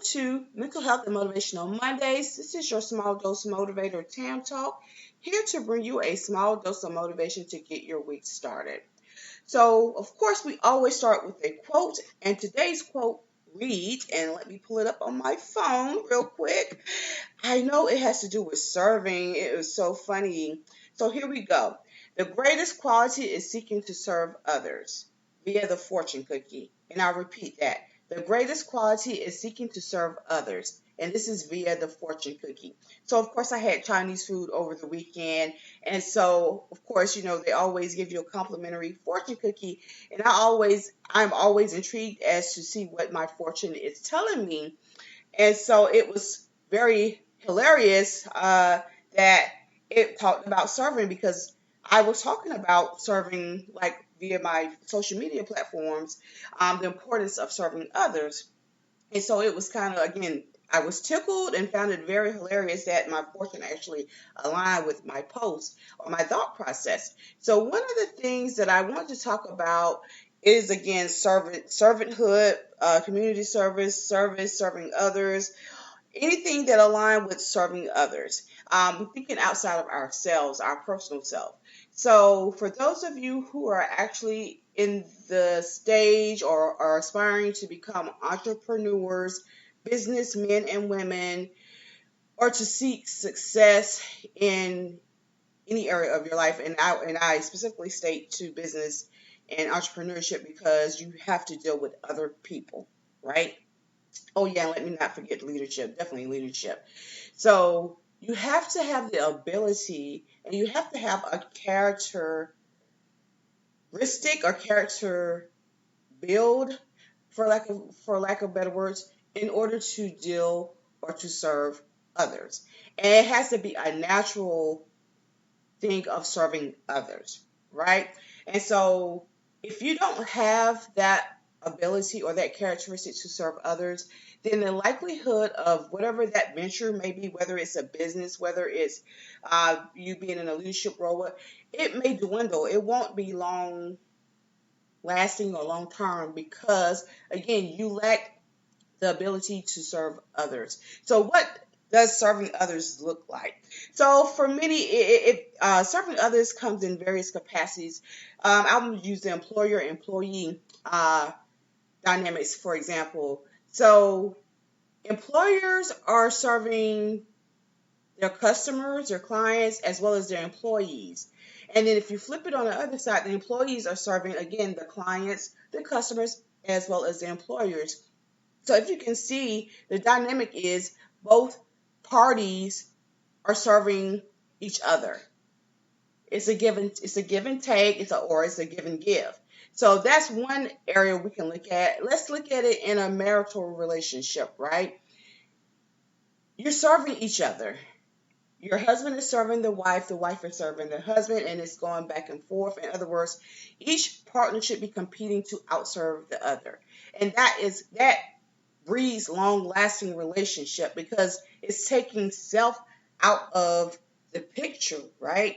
to Mental Health and Motivational Mondays. This is your small dose motivator, Tam Talk, here to bring you a small dose of motivation to get your week started. So, of course, we always start with a quote, and today's quote reads, and let me pull it up on my phone real quick. I know it has to do with serving. It was so funny. So, here we go. The greatest quality is seeking to serve others via the fortune cookie. And I'll repeat that. The greatest quality is seeking to serve others. And this is via the fortune cookie. So, of course, I had Chinese food over the weekend. And so, of course, they always give you a complimentary fortune cookie. And I'm always intrigued as to see what my fortune is telling me. And so it was very hilarious that it talked about serving, because I was talking about serving like via my social media platforms, the importance of serving others. And so it was kind of, again, I was tickled and found it very hilarious that my fortune actually aligned with my post or my thought process. So one of the things that I want to talk about is, again, servanthood, community service, serving others, anything that align with serving others. Thinking outside of ourselves, our personal self. So for those of you who are actually in the stage or are aspiring to become entrepreneurs, businessmen and women, or to seek success in any area of your life, and I specifically state to business and entrepreneurship, because you have to deal with other people, right? Oh yeah, let me not forget leadership, definitely leadership. So you have to have the ability, and you have to have a characteristic or character build, for lack of better words, in order to deal or to serve others. And it has to be a natural thing of serving others, right? And so if you don't have that ability or that characteristic to serve others, then the likelihood of whatever that venture may be, whether it's a business, whether it's you being in a leadership role, it may dwindle. It won't be long lasting or long term, because, again, you lack the ability to serve others. So what does serving others look like? So for many, serving others comes in various capacities. I'll use the employer-employee dynamics, for example. So employers are serving their customers, their clients, as well as their employees. And then if you flip it on the other side, the employees are serving, again, the clients, the customers, as well as the employers. So if you can see, the dynamic is both parties are serving each other. It's a give and take, it's a give and give. So that's one area we can look at. Let's look at it in a marital relationship, right? You're serving each other. Your husband is serving the wife is serving the husband, and it's going back and forth. In other words, each partner should be competing to outserve the other. And that breeds long-lasting relationship, because it's taking self out of the picture, right?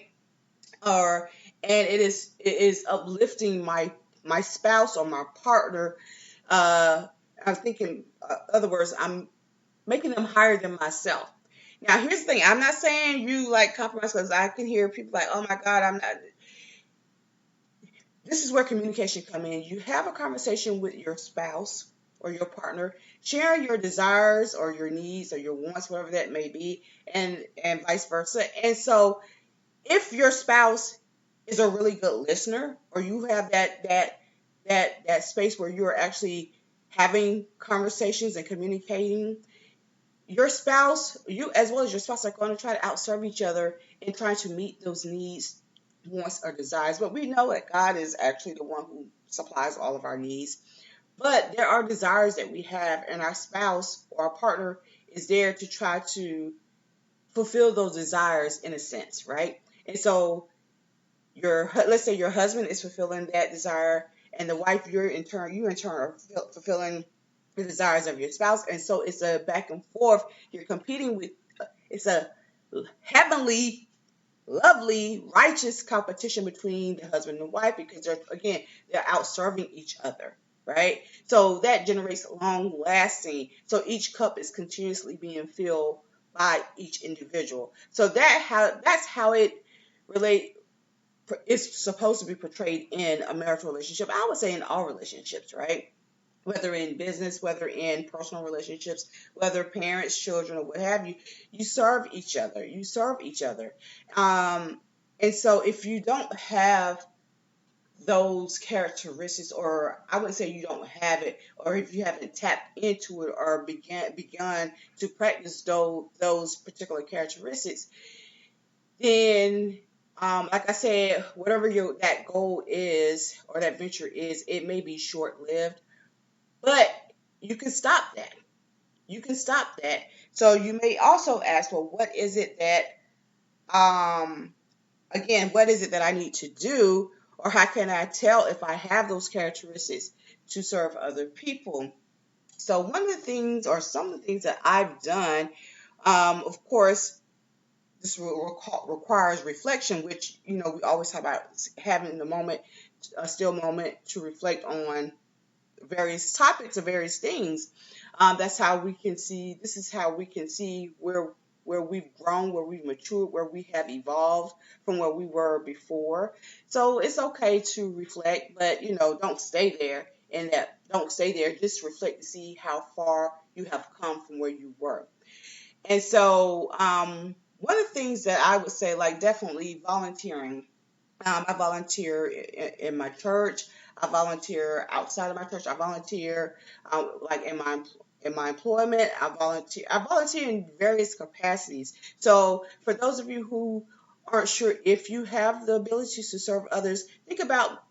And it is uplifting my spouse or my partner. I'm thinking, other words, I'm making them higher than myself. Now, here's the thing. I'm not saying you like compromise, because I can hear people like, oh my God, I'm not. This is where communication come in. You have a conversation with your spouse or your partner, sharing your desires or your needs or your wants, whatever that may be, and vice versa. And so if your spouse is a really good listener, or you have that space where you're actually having conversations and communicating, your spouse, you as well as your spouse, are going to try to outserve each other in trying to meet those needs, wants, or desires. But we know that God is actually the one who supplies all of our needs. But there are desires that we have, and our spouse or our partner is there to try to fulfill those desires, in a sense, right? And so let's say your husband is fulfilling that desire, and the wife, you in turn are fulfilling the desires of your spouse. And so it's a back and forth. You're competing with, it's a heavenly, lovely, righteous competition between the husband and wife, because they're out serving each other, right? So that generates long lasting. So each cup is continuously being filled by each individual. So that's how it relate it's supposed to be portrayed in a marital relationship. I would say in all relationships, right? Whether in business, whether in personal relationships, whether parents, children, or what have you, you serve each other. You serve each other. And so if you don't have those characteristics, or I wouldn't say you don't have it, or if you haven't tapped into it or begun to practice those particular characteristics, then like I said, whatever that goal is or that venture is, it may be short lived, but you can stop that. You can stop that. So you may also ask, well, what is it that again, what is it that I need to do, or how can I tell if I have those characteristics to serve other people? So one of the things, or some of the things that I've done, of course, this requires reflection, which we always talk about having the moment, a still moment to reflect on various topics or various things. That's how we can see. This is how we can see where we've grown, where we've matured, where we have evolved from where we were before. So it's okay to reflect, but don't stay there. And that don't stay there. Just reflect to see how far you have come from where you were. And so, one of the things that I would say, like definitely volunteering. I volunteer in my church. I volunteer outside of my church. I volunteer like in my employment. I volunteer. I volunteer in various capacities. So for those of you who aren't sure if you have the ability to serve others, think about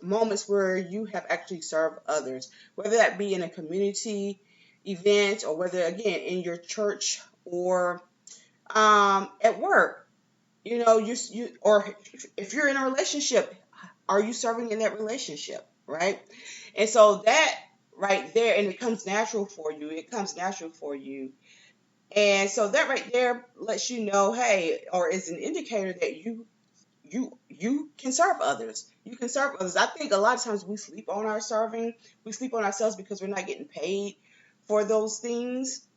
moments where you have actually served others, whether that be in a community event or whether again in your church or at work. You or if you're in a relationship, are you serving in that relationship, right? And so that right there, and it comes natural for you. It comes natural for you. And so that right there lets you know, hey, or is an indicator that you can serve others. You can serve others. I think a lot of times we sleep on our serving. We sleep on ourselves because we're not getting paid for those things.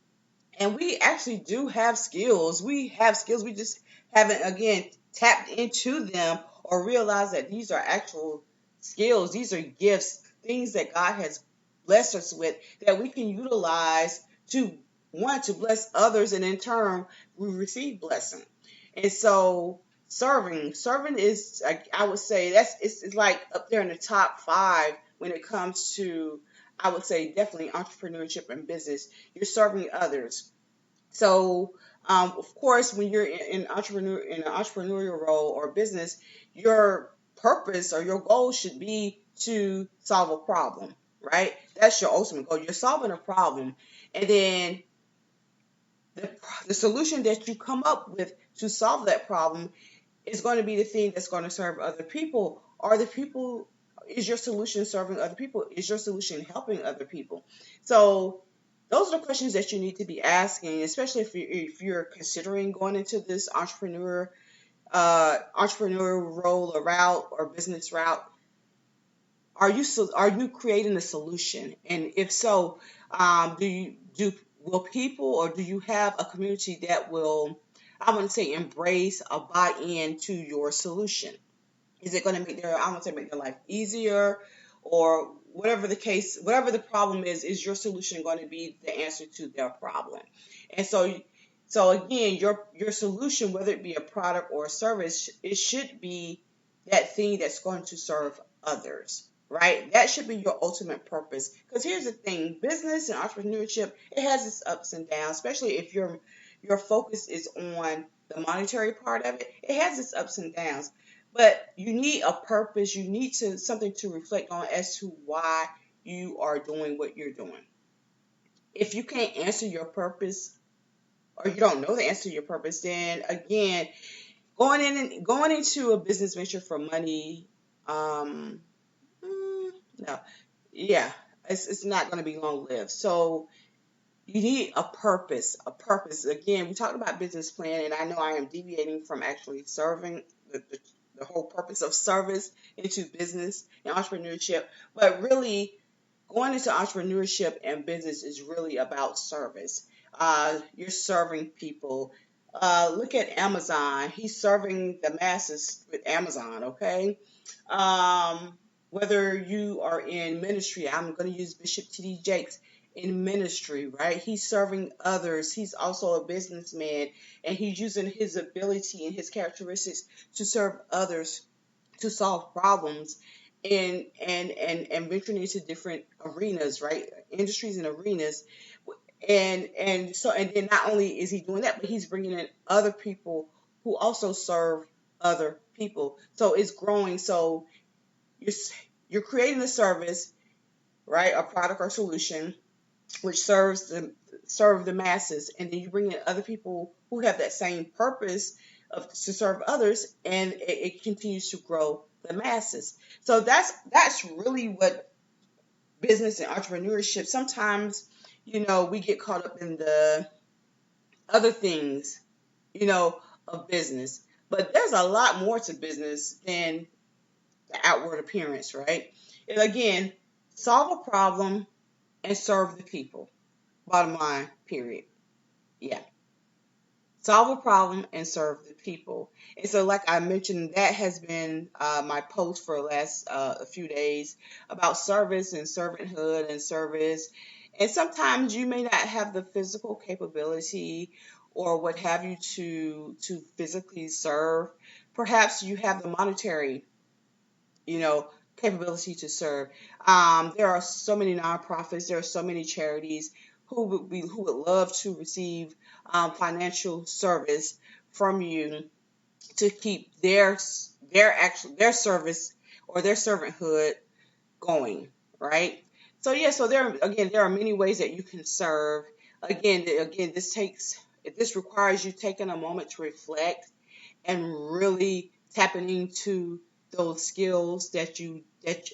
And we actually do have skills. We have skills. We just haven't, again, tapped into them or realized that these are actual skills. These are gifts, things that God has blessed us with that we can utilize to want to bless others, and in turn, we receive blessing. And so, serving is, I would say, it's like up there in the top five when it comes to, I would say, definitely entrepreneurship and business. You're serving others. So, of course, when you're in an entrepreneurial role or business, your purpose or your goal should be to solve a problem, right? That's your ultimate goal. You're solving a problem, and then the solution that you come up with to solve that problem is going to be the thing that's going to serve other people. Are the people, is your solution serving other people? Is your solution helping other people? So those are the questions that you need to be asking, especially if you're considering going into this entrepreneur role or route or business route. Are you creating a solution? And if so, will people, or do you have a community that will, I wouldn't say embrace or buy into your solution? Is it going to make I want to say make their life easier, or whatever the case, whatever the problem is your solution going to be the answer to their problem? And so again, your solution, whether it be a product or a service, it should be that thing that's going to serve others, right? That should be your ultimate purpose. Because here's the thing, business and entrepreneurship, it has its ups and downs, especially if your focus is on the monetary part of it. It has its ups and downs. But you need a purpose. You need something to reflect on as to why you are doing what you're doing. If you can't answer your purpose, or you don't know the answer to your purpose, then again, going into a business venture for money, no, yeah, it's not going to be long lived. So you need a purpose. A purpose. Again, we talked about business plan, and I know I am deviating from actually serving the whole purpose of service into business and entrepreneurship. But really, going into entrepreneurship and business is really about service. You're serving people. Look at Amazon. He's serving the masses with Amazon, okay? Whether you are in ministry, I'm going to use Bishop T.D. Jakes in ministry, right? He's serving others. He's also a businessman, and he's using his ability and his characteristics to serve others, to solve problems, and venturing into different arenas, right? Industries and arenas. And then not only is he doing that, but he's bringing in other people who also serve other people. So it's growing. So you're you're creating a service, right? A product or solution which serve the masses, and then you bring in other people who have that same purpose to serve others, and it continues to grow the masses. So that's really what business and entrepreneurship. Sometimes, we get caught up in the other things, you know, of business, but there's a lot more to business than the outward appearance, right? And again, solve a problem and serve the people. Bottom line, period. Yeah. Solve a problem and serve the people. And so, like I mentioned, that has been my post for the last a few days about service and servanthood and service. And sometimes you may not have the physical capability or what have you to physically serve. Perhaps you have the monetary, you know, capability to serve. There are so many nonprofits, there are so many charities who would love to receive financial service from you to keep their service or their servanthood going, right? So yeah, so there are many ways that you can serve. Again, this requires you taking a moment to reflect and really tapping into those skills that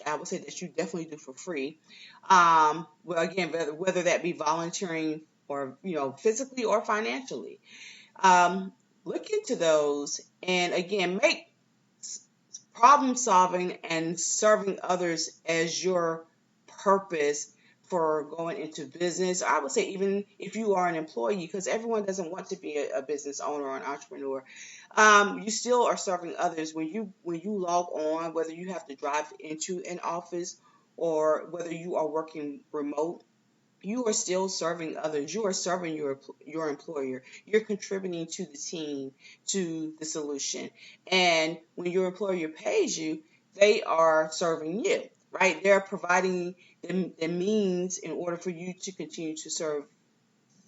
I would say that you definitely do for free. Well, again, whether that be volunteering or physically or financially, um, look into those, and again, make problem solving and serving others as your purpose for going into business. I would say even if you are an employee, because everyone doesn't want to be a business owner or an entrepreneur, you still are serving others when you log on, whether you have to drive into an office or whether you are working remote. You are still serving others. You are serving your employer. You're contributing to the team, to the solution. And when your employer pays you, they are serving you, right? They're providing the means in order for you to continue to serve.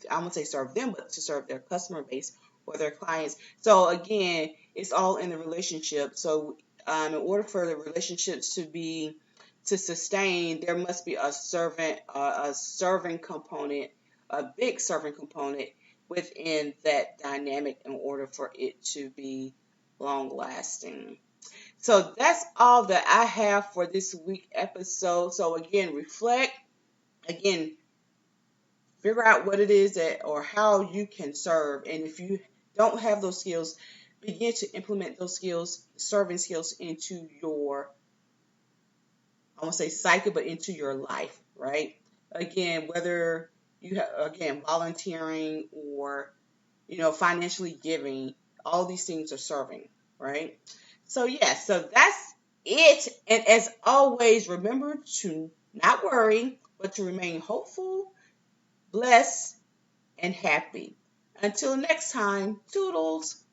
I won't say serve them, but to serve their customer base or their clients. So again, it's all in the relationship. So in order for the relationships to sustain, there must be a serving component, a big serving component within that dynamic in order for it to be long lasting. So that's all that I have for this week episode. So again, reflect. Again, figure out what it is that or how you can serve. And if you don't have those skills, begin to implement those skills, serving skills into your, I won't say cycle, but into your life, right? Again, whether you have, again, volunteering or, financially giving, all these things are serving, right? So, yeah, so that's it. And as always, remember to not worry, but to remain hopeful, blessed, and happy. Until next time, toodles.